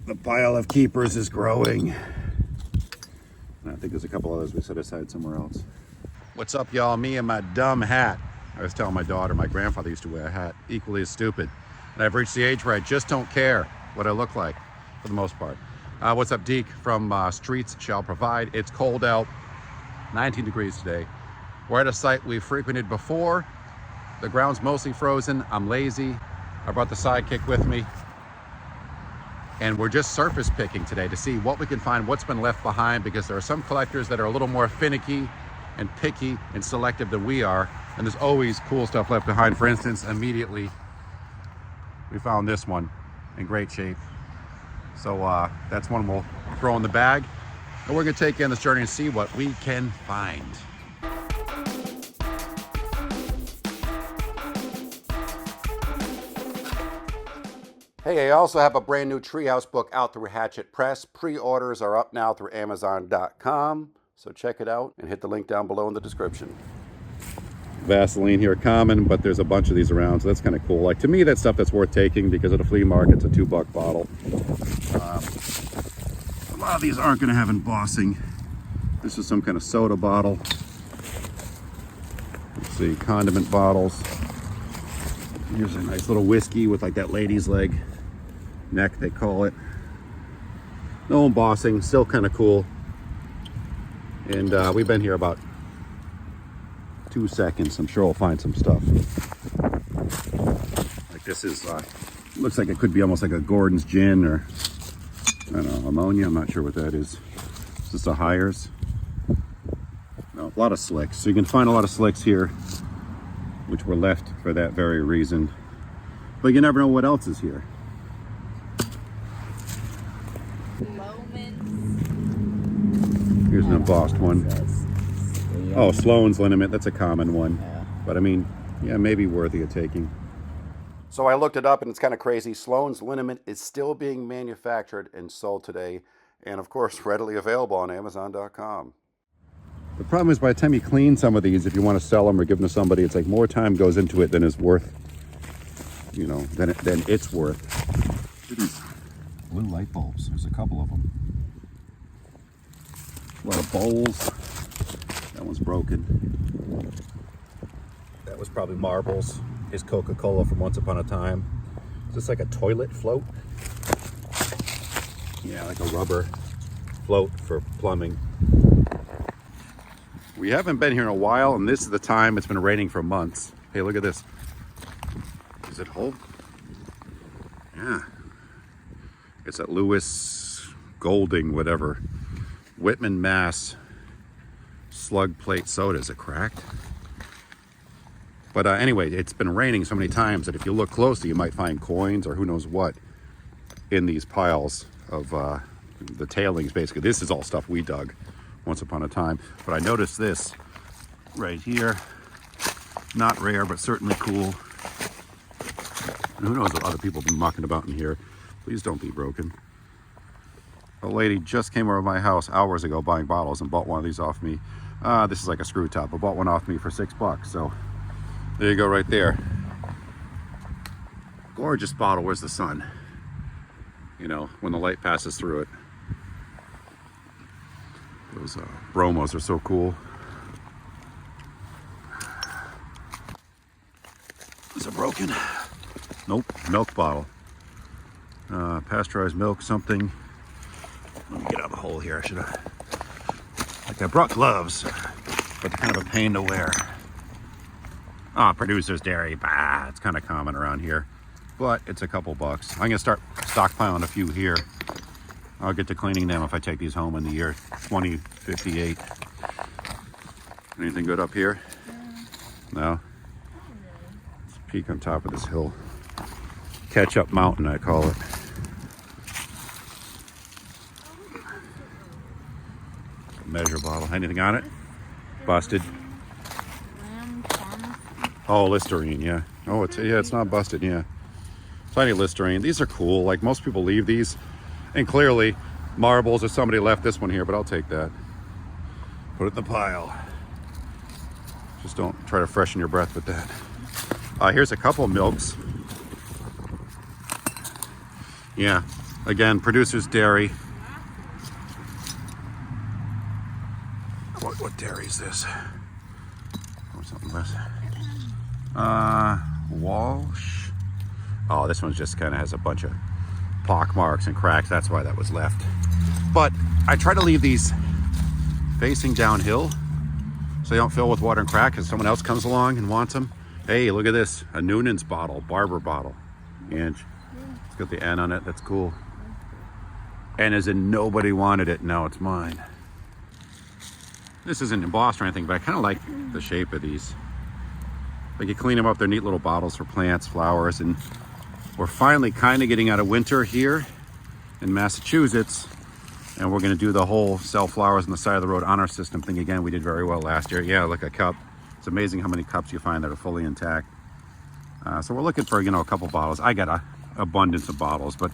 The pile of keepers is growing. And I think there's a couple others we set aside somewhere else. What's up, y'all? Me and my dumb hat. I was telling my daughter, my grandfather used to wear a hat, equally as stupid. And I've reached the age where I just don't care what I look like, for the most part. What's up, Deke from Streets Shall Provide. It's cold out, 19 degrees today. We're at a site we've frequented before. The ground's mostly frozen. I'm lazy. I brought the sidekick with me. And we're just surface picking today to see what we can find, what's been left behind, because there are some collectors that are a little more finicky and picky and selective than we are. And there's always cool stuff left behind. For instance, immediately we found this one in great shape. So that's one we'll throw in the bag. And we're gonna take in this journey and see what we can find. Hey, I also have a brand new Treehouse book out through Hatchet Press. Pre-orders are up now through Amazon.com. So check it out and hit the link down below in the description. Vaseline here common, but there's a bunch of these around, so that's kind of cool. Like, to me, that's stuff that's worth taking because at a flea market, it's a $2 bottle. A lot of these aren't going to have embossing. This is some kind of soda bottle. Let's see, condiment bottles. Here's a nice little whiskey with like that lady's leg neck, they call it. No embossing, still kind of cool. And we've been here about 2 seconds. I'm sure we'll find some stuff. Like this is, looks like it could be almost like a Gordon's gin or, I don't know, ammonia. I'm not sure what that is. Is this a Hires? No, a lot of slicks. So you can find a lot of slicks here, which were left for that very reason. But you never know what else is here. Here's an embossed one. Oh, Sloan's liniment, that's a common one. Yeah. But I mean, yeah, maybe worthy of taking. So I looked it up and it's kind of crazy. Sloan's liniment is still being manufactured and sold today. And of course, readily available on Amazon.com. The problem is by the time you clean some of these, if you want to sell them or give them to somebody, it's like more time goes into it than is worth, you know, than it's worth. These blue light bulbs, there's a couple of them. A lot of bowls. That one's broken. That was probably Marbles. His Coca-Cola from Once Upon a Time. Is this like a toilet float? Yeah, like a rubber float for plumbing. We haven't been here in a while, and this is the time. It's been raining for months. Hey, look at this. Is it whole? Yeah. It's at Lewis Golding, whatever. Whitman, Mass. Slug plate soda. Is it cracked? But anyway, it's been raining so many times that if you look closely, you might find coins or who knows what in these piles of the tailings, basically. This is all stuff we dug once upon a time. But I noticed this right here. Not rare, but certainly cool. And who knows what other people have been mucking about in here. Please don't be broken. A lady just came over to my house hours ago buying bottles and bought one of these off me. This is like a screw top, but bought one off me for $6. So there you go right there. Gorgeous bottle. Where's the sun? You know, when the light passes through it. Those bromos are so cool. Is it broken? Nope. Milk bottle. Pasteurized milk, something. Let me get out of the hole here. I should have. Like, I brought gloves, but they're kind of a pain to wear. Producer's Dairy. Bah, it's kind of common around here, but it's a couple bucks. I'm gonna start stockpiling a few here. I'll get to cleaning them if I take these home in the year 2058. Anything good up here? No? Let's peek on top of this hill. Ketchup Mountain, I call it. Measure bottle. Anything on it? Busted. Oh, Listerine, yeah. Oh, it's not busted, yeah. Tiny Listerine. These are cool. Like, most people leave these. And clearly, Marbles or somebody left this one here, but I'll take that. Put it in the pile. Just don't try to freshen your breath with that. Here's a couple of milks. Yeah, Again, Producer's Dairy. What dairy is this? Or something less. Walsh. Oh, this one just kind of has a bunch of pock marks and cracks. That's why that was left. But I try to leave these facing downhill so they don't fill with water and crack because someone else comes along and wants them. Hey, look at this. A Noonan's bottle, Barber bottle. Inch. It's got the N on it. That's cool. N as in nobody wanted it. No, it's mine. This isn't embossed or anything, but I kind of like the shape of these. Like you clean them up, they're neat little bottles for plants, flowers, and we're finally kind of getting out of winter here in Massachusetts, and we're going to do the whole sell flowers on the side of the road on our system thing again. We did very well last year. Yeah, look, a cup. It's amazing how many cups you find that are fully intact. So we're looking for, a couple bottles. I got an abundance of bottles, but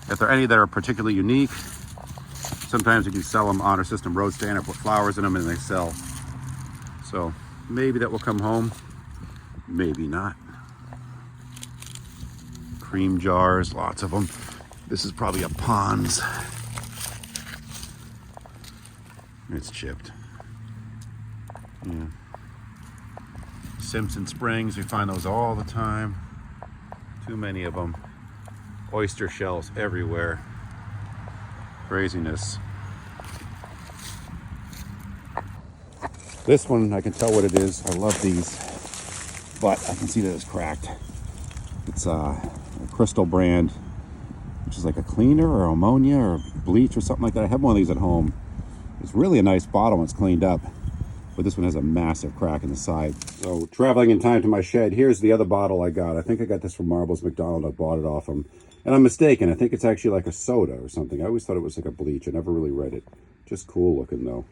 if there are any that are particularly unique, sometimes you can sell them on our system road stand or put flowers in them and they sell. So maybe that will come home, maybe not. Cream jars, lots of them. This is probably a Pond's. It's chipped. Yeah. Simpson Springs, we find those all the time. Too many of them. Oyster shells everywhere. Craziness. This one, I can tell what it is. I love these, but I can see that it's cracked. It's a Crystal brand, which is like a cleaner or ammonia or bleach or something like that. I have one of these at home. It's really a nice bottle when it's cleaned up, but this one has a massive crack in the side. So traveling in time to my shed, here's the other bottle I got. I think I got this from Marbles McDonald. I bought it off them. And I'm mistaken. I think it's actually like a soda or something. I always thought it was like a bleach. I never really read it. Just cool looking though.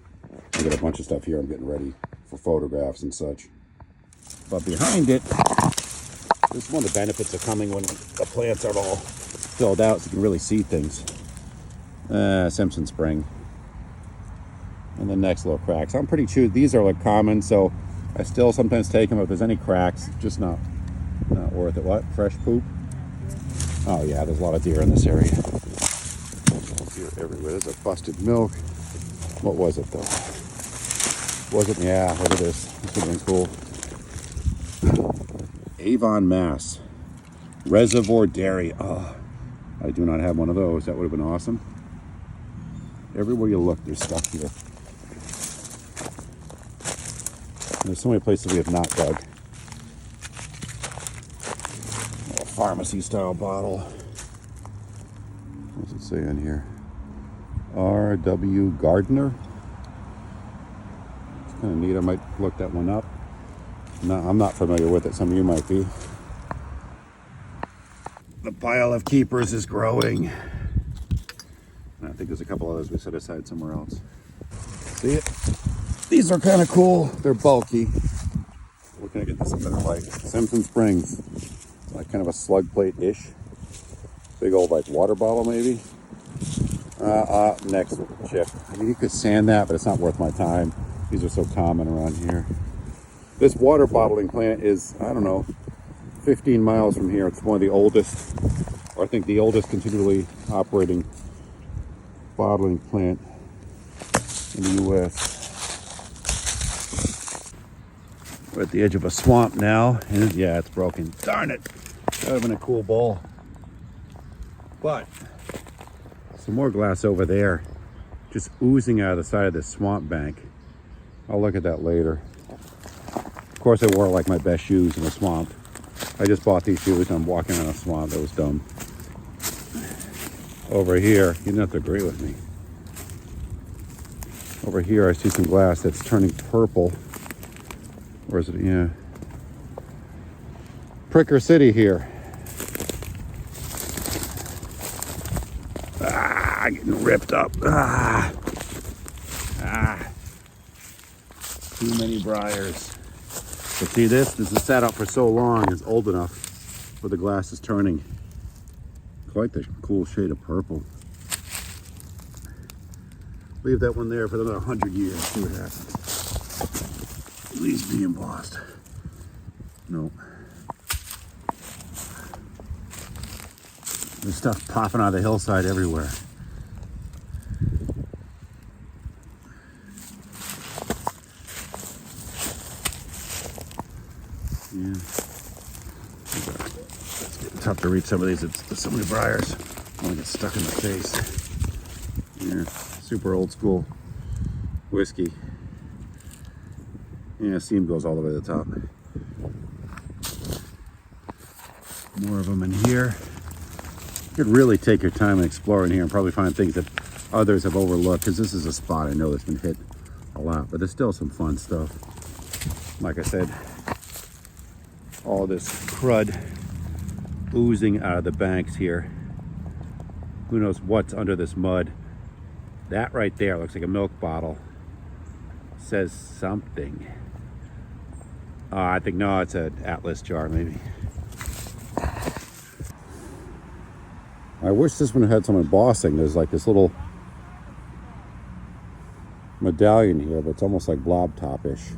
I got a bunch of stuff here. I'm getting ready for photographs and such. But behind it, this is one of the benefits of coming when the plants are all filled out so you can really see things. Simpson Spring. And the next little cracks. I'm pretty sure these are like common, so I still sometimes take them if there's any cracks. Just not worth it. What? Fresh poop? Oh yeah, there's a lot of deer in this area. Deer everywhere. There's a busted milk. What was it though? Was it? Yeah, look at this. This would have been cool. Avon, Mass. Reservoir Dairy. Oh, I do not have one of those. That would have been awesome. Everywhere you look, there's stuff here. There's so many places we have not dug. Pharmacy style bottle. What does it say on here? R.W. Gardner. It's kind of neat. I might look that one up. No, I'm not familiar with it. Some of you might be. The pile of keepers is growing. I think there's a couple others we set aside somewhere else. See it? These are kind of cool. They're bulky. Where can I get this in better light? Simpson Springs. Like kind of a slug plate-ish. Big old like water bottle maybe. Next chip. I mean, you could sand that, but it's not worth my time. These are so common around here. This water bottling plant is, I don't know, 15 miles from here. It's one of the oldest, or I think the oldest continually operating bottling plant in the U.S. We're at the edge of a swamp now, and yeah, it's broken. Darn it! That would have been a cool bowl. But some more glass over there, just oozing out of the side of this swamp bank. I'll look at that later. Of course, I wore like my best shoes in the swamp. I just bought these shoes and I'm walking on a swamp. That was dumb. Over here, you don't have to agree with me. Over here, I see some glass that's turning purple. Or is it? Yeah. Pricker City here. Getting ripped up. Too many briars. But see this? This is sat out for so long, it's old enough where the glass is turning. Quite the cool shade of purple. Leave that one there for another 100 years, see what happens. Please be embossed. Nope. There's stuff popping out of the hillside everywhere. Yeah. It's getting tough to reach some of these. There's so many briars. I want to get stuck in the face. Yeah, super old school whiskey. Yeah, seam goes all the way to the top. More of them in here. You could really take your time and explore in here and probably find things that others have overlooked, because this is a spot I know that's been hit a lot, but there's still some fun stuff. Like I said, all this crud oozing out of the banks here. Who knows what's under this mud. That right there looks like a milk bottle. Says something. I think, no, it's an Atlas jar maybe. I wish this one had some embossing. There's like this little medallion here, but it's almost like blob top-ish.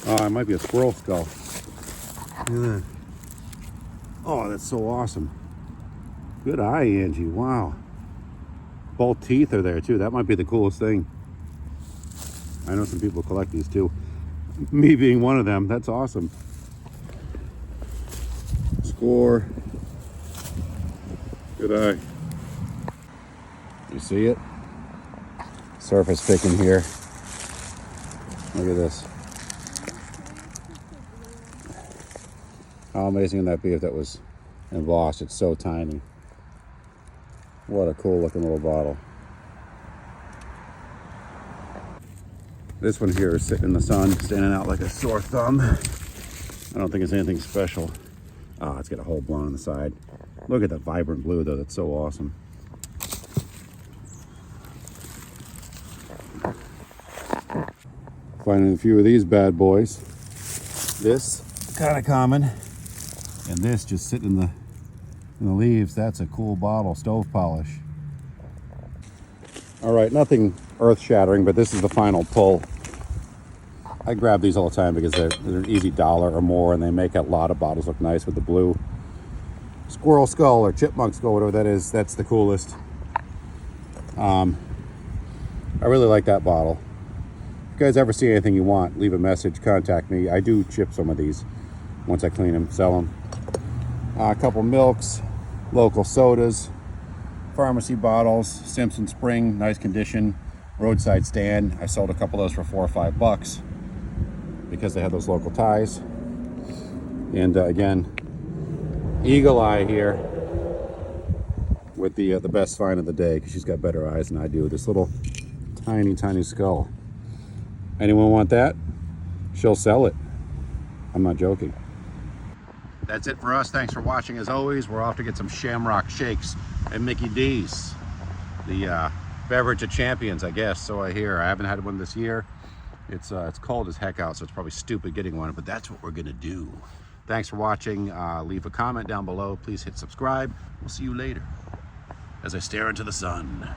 Oh, it might be a squirrel skull. Look at that. Oh, that's so awesome. Good eye, Angie. Wow. Both teeth are there too. That might be the coolest thing. I know some people collect these too. Me being one of them. That's awesome. Score. Good eye. You see it? Surface picking here. Look at this. How amazing would that be if that was embossed? It's so tiny. What a cool looking little bottle. This one here is sitting in the sun, standing out like a sore thumb. I don't think it's anything special. Oh, it's got a hole blown on the side. Look at that vibrant blue though, that's so awesome. Finding a few of these bad boys. This, kind of common. And this just sitting in the leaves. That's a cool bottle, stove polish. All right, nothing earth-shattering, but this is the final pull. I grab these all the time because they're an easy $1 or more, and they make a lot of bottles look nice with the blue squirrel skull or chipmunk skull, whatever that is. That's the coolest. I really like that bottle. If you guys ever see anything you want, leave a message, contact me. I do chip some of these once I clean them, sell them. A couple milks, local sodas, pharmacy bottles, Simpson Spring, nice condition, roadside stand. I sold a couple of those for $4 or $5 because they had those local ties. And again, Eagle Eye here with the best find of the day, because she's got better eyes than I do. This little tiny skull. Anyone want that? She'll sell it. I'm not joking. That's it for us. Thanks for watching. As always, we're off to get some Shamrock Shakes at Mickey D's. The beverage of champions, I guess, so I hear. I haven't had one this year. It's cold as heck out, so it's probably stupid getting one, but that's what we're gonna do. Thanks for watching. Leave a comment down below. Please hit subscribe. We'll see you later as I stare into the sun.